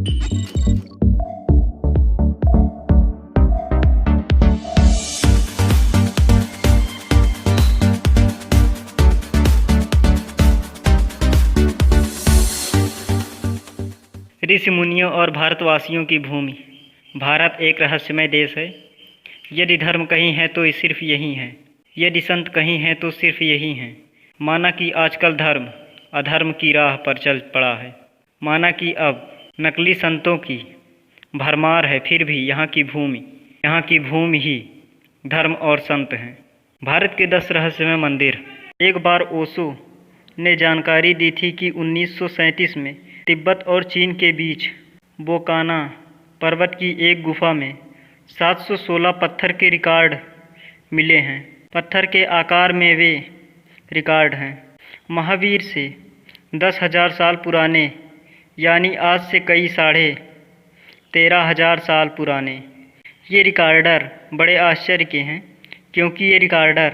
ऋषि मुनियों और भारतवासियों की भूमि। भारत एक रहस्यमय देश है। यदि धर्म कहीं है तो सिर्फ यही है, यदि संत कहीं हैं तो सिर्फ यही हैं। माना कि आजकल धर्म अधर्म की राह पर चल पड़ा है, माना कि अब नकली संतों की भरमार है, फिर भी यहाँ की भूमि ही धर्म और संत हैं। भारत के 10 रहस्यमय मंदिर। एक बार ओशो ने जानकारी दी थी कि 1937 में तिब्बत और चीन के बीच बोकाना पर्वत की एक गुफा में 716 पत्थर के रिकॉर्ड मिले हैं। पत्थर के आकार में वे रिकॉर्ड हैं महावीर से 10,000 साल पुराने, यानी आज से कई 13,500 साल पुराने। ये रिकॉर्डर बड़े आश्चर्य के हैं, क्योंकि ये रिकॉर्डर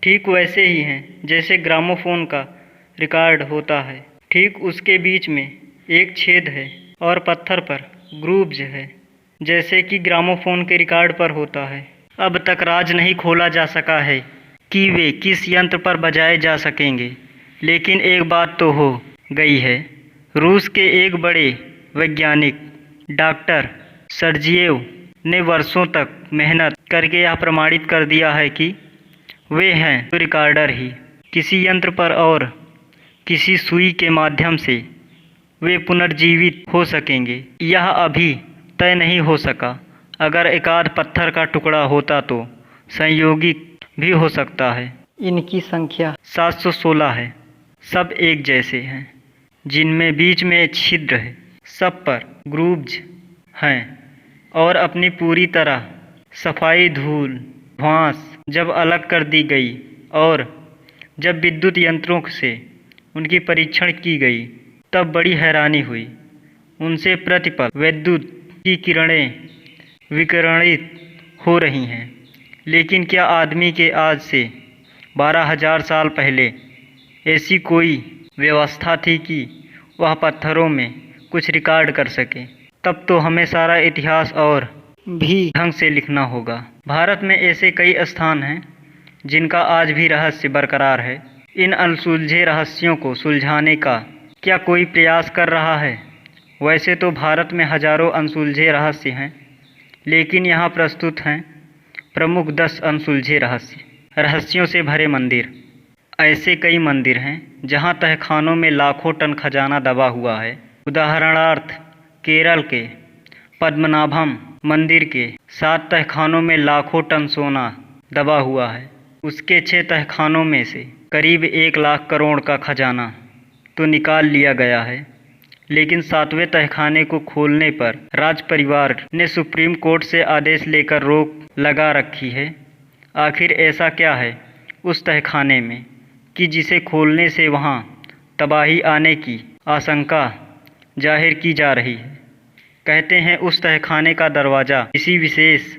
ठीक वैसे ही हैं जैसे ग्रामोफोन का रिकॉर्ड होता है। ठीक उसके बीच में एक छेद है और पत्थर पर ग्रूव्स है, जैसे कि ग्रामोफोन के रिकॉर्ड पर होता है। अब तक राज नहीं खोला जा सका है कि वे किस यंत्र पर बजाए जा सकेंगे, लेकिन एक बात तो हो गई है। रूस के एक बड़े वैज्ञानिक डॉक्टर सर्जिएव ने वर्षों तक मेहनत करके यह प्रमाणित कर दिया है कि वे हैं तो रिकॉर्डर ही। किसी यंत्र पर और किसी सुई के माध्यम से वे पुनर्जीवित हो सकेंगे, यह अभी तय नहीं हो सका। अगर एकाध पत्थर का टुकड़ा होता तो संयोगिक भी हो सकता है। इनकी संख्या 716 है। सब एक जैसे हैं, जिनमें बीच में छिद्र है। सब पर ग्रूव्स हैं और अपनी पूरी तरह सफाई धूल ध्वांस जब अलग कर दी गई और जब विद्युत यंत्रों से उनकी परीक्षण की गई, तब बड़ी हैरानी हुई। उनसे प्रतिपल विद्युत की किरणें विकिरणित हो रही हैं। लेकिन क्या आदमी के आज से 12,000 साल पहले ऐसी कोई व्यवस्था थी कि वह पत्थरों में कुछ रिकॉर्ड कर सके? तब तो हमें सारा इतिहास और भी ढंग से लिखना होगा। भारत में ऐसे कई स्थान हैं जिनका आज भी रहस्य बरकरार है। इन अनसुलझे रहस्यों को सुलझाने का क्या कोई प्रयास कर रहा है? वैसे तो भारत में हजारों अनसुलझे रहस्य हैं, लेकिन यहाँ प्रस्तुत हैं प्रमुख 10 अनसुलझे रहस्यों से भरे मंदिर। ऐसे कई मंदिर हैं जहाँ तहखानों में लाखों टन खजाना दबा हुआ है। उदाहरणार्थ केरल के पद्मनाभम मंदिर के 7 तहखानों में लाखों टन सोना दबा हुआ है। उसके 6 तहखानों में से करीब 1 लाख करोड़ का खजाना तो निकाल लिया गया है, लेकिन 7वें तहखाने को खोलने पर राज परिवार ने सुप्रीम कोर्ट से आदेश लेकर रोक लगा रखी है। आखिर ऐसा क्या है उस तहखाने में कि जिसे खोलने से वहां तबाही आने की आशंका जाहिर की जा रही है? कहते हैं उस तहखाने का दरवाज़ा किसी विशेष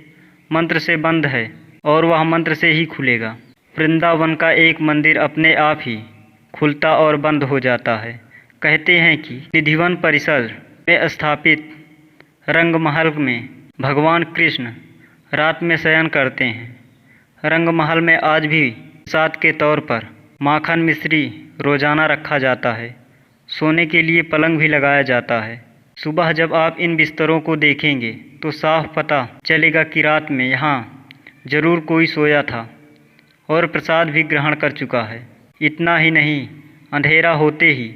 मंत्र से बंद है और वह मंत्र से ही खुलेगा। वृंदावन का एक मंदिर अपने आप ही खुलता और बंद हो जाता है। कहते हैं कि निधिवन परिसर में स्थापित रंगमहल में भगवान कृष्ण रात में शयन करते हैं। रंगमहल में आज भी प्रसाद के तौर पर माखन मिश्री रोजाना रखा जाता है। सोने के लिए पलंग भी लगाया जाता है। सुबह जब आप इन बिस्तरों को देखेंगे तो साफ पता चलेगा कि रात में यहाँ जरूर कोई सोया था और प्रसाद भी ग्रहण कर चुका है। इतना ही नहीं, अंधेरा होते ही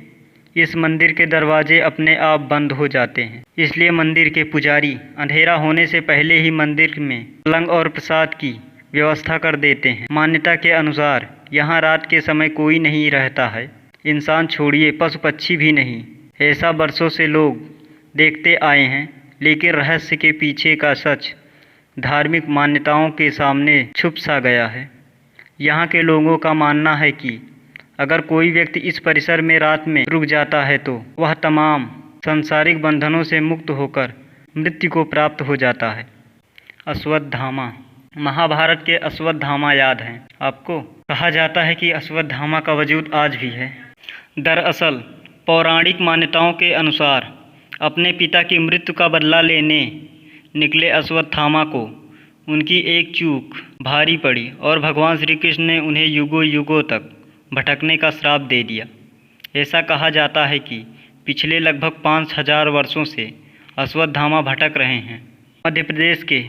इस मंदिर के दरवाजे अपने आप बंद हो जाते हैं। इसलिए मंदिर के पुजारी अंधेरा होने से पहले ही मंदिर में पलंग और प्रसाद की व्यवस्था कर देते हैं। मान्यता के अनुसार यहाँ रात के समय कोई नहीं रहता है। इंसान छोड़िए, पशु पक्षी भी नहीं। ऐसा बरसों से लोग देखते आए हैं, लेकिन रहस्य के पीछे का सच धार्मिक मान्यताओं के सामने छुप सा गया है। यहाँ के लोगों का मानना है कि अगर कोई व्यक्ति इस परिसर में रात में रुक जाता है तो वह तमाम सांसारिक बंधनों से मुक्त होकर मृत्यु को प्राप्त हो जाता है। अश्वत्थामा। महाभारत के अश्वत्थामा याद हैं आपको? कहा जाता है कि अश्वत्थामा का वजूद आज भी है। दरअसल पौराणिक मान्यताओं के अनुसार अपने पिता की मृत्यु का बदला लेने निकले अश्वत्थामा को उनकी एक चूक भारी पड़ी और भगवान श्री कृष्ण ने उन्हें युगों युगों तक भटकने का श्राप दे दिया। ऐसा कहा जाता है कि पिछले लगभग 5000 वर्षों से अश्वत्थामा भटक रहे हैं। मध्य प्रदेश के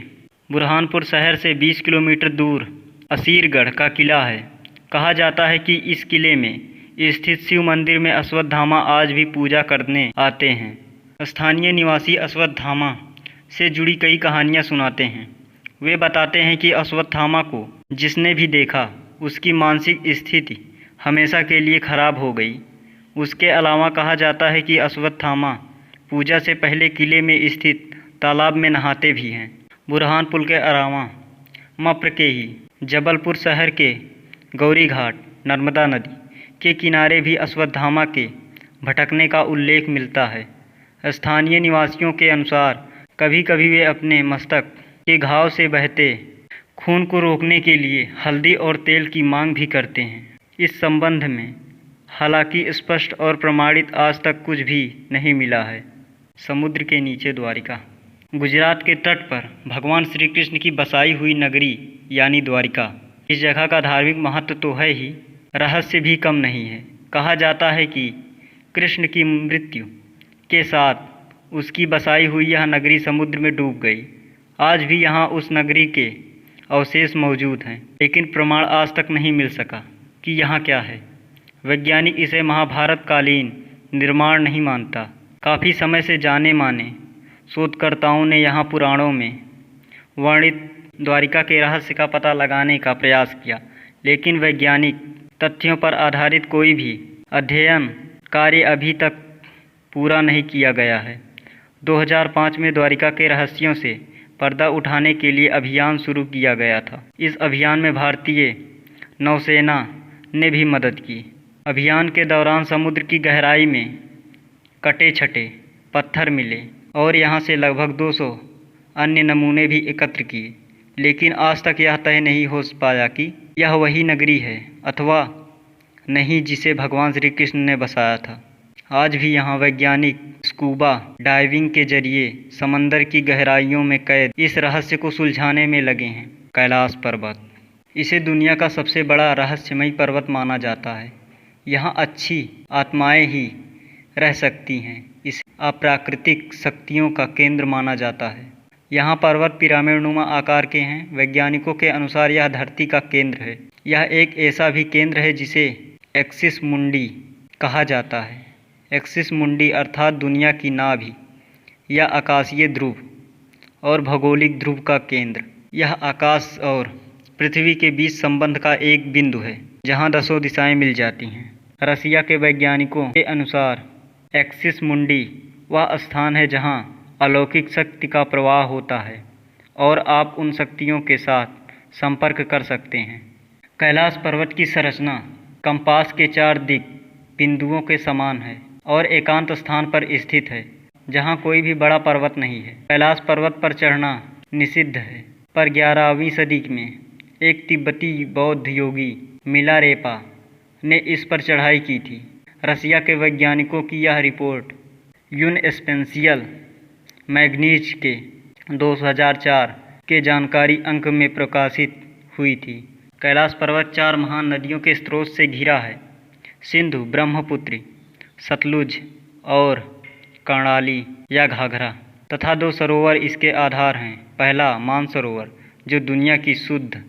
बुरहानपुर शहर से 20 किलोमीटर दूर असीरगढ़ का किला है। कहा जाता है कि इस किले में स्थित शिव मंदिर में अश्वत्थामा आज भी पूजा करने आते हैं। स्थानीय निवासी अश्वत्थामा से जुड़ी कई कहानियाँ सुनाते हैं। वे बताते हैं कि अश्वत्थामा को जिसने भी देखा उसकी मानसिक स्थिति हमेशा के लिए खराब हो गई। उसके अलावा कहा जाता है कि अश्वत्थामा पूजा से पहले किले में स्थित तालाब में नहाते भी हैं। बुरहानपुर के अलावा मप्र के ही जबलपुर शहर के गौरी घाट नर्मदा नदी के किनारे भी अश्वत्थामा के भटकने का उल्लेख मिलता है। स्थानीय निवासियों के अनुसार कभी कभी वे अपने मस्तक के घाव से बहते खून को रोकने के लिए हल्दी और तेल की मांग भी करते हैं। इस संबंध में हालांकि स्पष्ट और प्रमाणित आज तक कुछ भी नहीं मिला है। समुद्र के नीचे द्वारिका। गुजरात के तट पर भगवान श्री कृष्ण की बसाई हुई नगरी यानी द्वारिका। इस जगह का धार्मिक महत्व तो है ही, रहस्य भी कम नहीं है। कहा जाता है कि कृष्ण की मृत्यु के साथ उसकी बसाई हुई यह नगरी समुद्र में डूब गई। आज भी यहाँ उस नगरी के अवशेष मौजूद हैं, लेकिन प्रमाण आज तक नहीं मिल सका कि यहाँ क्या है। वैज्ञानिक इसे महाभारत कालीन निर्माण नहीं मानता। काफ़ी समय से जाने माने शोधकर्ताओं ने यहाँ पुराणों में वर्णित द्वारिका के रहस्य का पता लगाने का प्रयास किया, लेकिन वैज्ञानिक तथ्यों पर आधारित कोई भी अध्ययन कार्य अभी तक पूरा नहीं किया गया है। 2005 में द्वारिका के रहस्यों से पर्दा उठाने के लिए अभियान शुरू किया गया था। इस अभियान में भारतीय नौसेना ने भी मदद की। अभियान के दौरान समुद्र की गहराई में कटे छटे पत्थर मिले और यहाँ से लगभग 200 अन्य नमूने भी एकत्र किए, लेकिन आज तक यह तय नहीं हो पाया कि यह वही नगरी है अथवा नहीं जिसे भगवान श्री कृष्ण ने बसाया था। आज भी यहाँ वैज्ञानिक स्कूबा डाइविंग के जरिए समंदर की गहराइयों में कैद इस रहस्य को सुलझाने में लगे हैं। कैलाश पर्वत। इसे दुनिया का सबसे बड़ा रहस्यमयी पर्वत माना जाता है। यहाँ अच्छी आत्माएं ही रह सकती हैं। इसे अप्राकृतिक शक्तियों का केंद्र माना जाता है। यहाँ पर्वत पिरामिडनुमा आकार के हैं। वैज्ञानिकों के अनुसार यह धरती का केंद्र है। यह एक ऐसा भी केंद्र है जिसे एक्सिस मुंडी कहा जाता है। एक्सिस मुंडी अर्थात दुनिया की नाभि या आकाशीय ध्रुव और भौगोलिक ध्रुव का केंद्र। यह आकाश और पृथ्वी के बीच संबंध का एक बिंदु है जहाँ 10 दिशाएं मिल जाती हैं। रसिया के वैज्ञानिकों के अनुसार एक्सिस मुंडी वह स्थान है जहाँ अलौकिक शक्ति का प्रवाह होता है और आप उन शक्तियों के साथ संपर्क कर सकते हैं। कैलाश पर्वत की संरचना कंपास के 4 दिक बिंदुओं के समान है और एकांत स्थान पर स्थित है जहाँ कोई भी बड़ा पर्वत नहीं है। कैलाश पर्वत पर चढ़ना निषिद्ध है, पर 11वीं सदी में एक तिब्बती बौद्ध योगी मिलारेपा ने इस पर चढ़ाई की थी। रसिया के वैज्ञानिकों की यह रिपोर्ट यूनस्पेंशियल मैगजीन के 2004 के जानकारी अंक में प्रकाशित हुई थी। कैलाश पर्वत 4 महान नदियों के स्रोत से घिरा है, सिंधु, ब्रह्मपुत्र, सतलुज और कर्णाली या घाघरा, तथा 2 सरोवर इसके आधार हैं। पहला मानसरोवर जो दुनिया की शुद्ध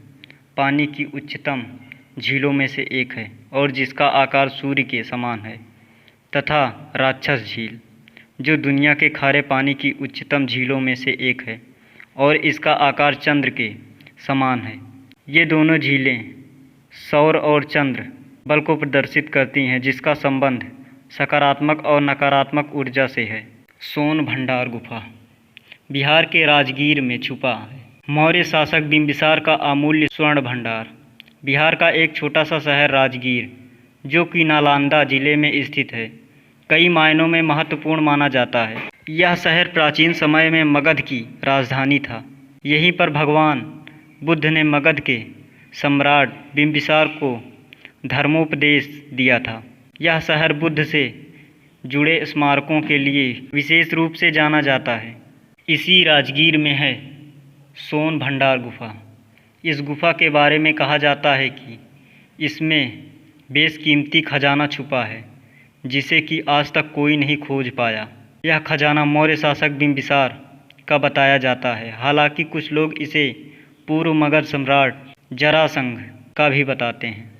पानी की उच्चतम झीलों में से एक है और जिसका आकार सूर्य के समान है, तथा राक्षस झील जो दुनिया के खारे पानी की उच्चतम झीलों में से एक है और इसका आकार चंद्र के समान है। ये दोनों झीलें सौर और चंद्र बल को प्रदर्शित करती हैं जिसका संबंध सकारात्मक और नकारात्मक ऊर्जा से है। सोन भंडार गुफा बिहार के राजगीर में छुपा है। मौर्य शासक बिंबिसार का अमूल्य स्वर्ण भंडार। बिहार का एक छोटा सा शहर राजगीर जो कि नालंदा जिले में स्थित है, कई मायनों में महत्वपूर्ण माना जाता है। यह शहर प्राचीन समय में मगध की राजधानी था। यहीं पर भगवान बुद्ध ने मगध के सम्राट बिंबिसार को धर्मोपदेश दिया था। यह शहर बुद्ध से जुड़े स्मारकों के लिए विशेष रूप से जाना जाता है। इसी राजगीर में है सोन भंडार गुफा। इस गुफा के बारे में कहा जाता है कि इसमें बेशकीमती खजाना छुपा है जिसे कि आज तक कोई नहीं खोज पाया। यह खजाना मौर्य शासक बिंबिसार का बताया जाता है। हालांकि कुछ लोग इसे पूर्व मगध सम्राट जरासंध का भी बताते हैं।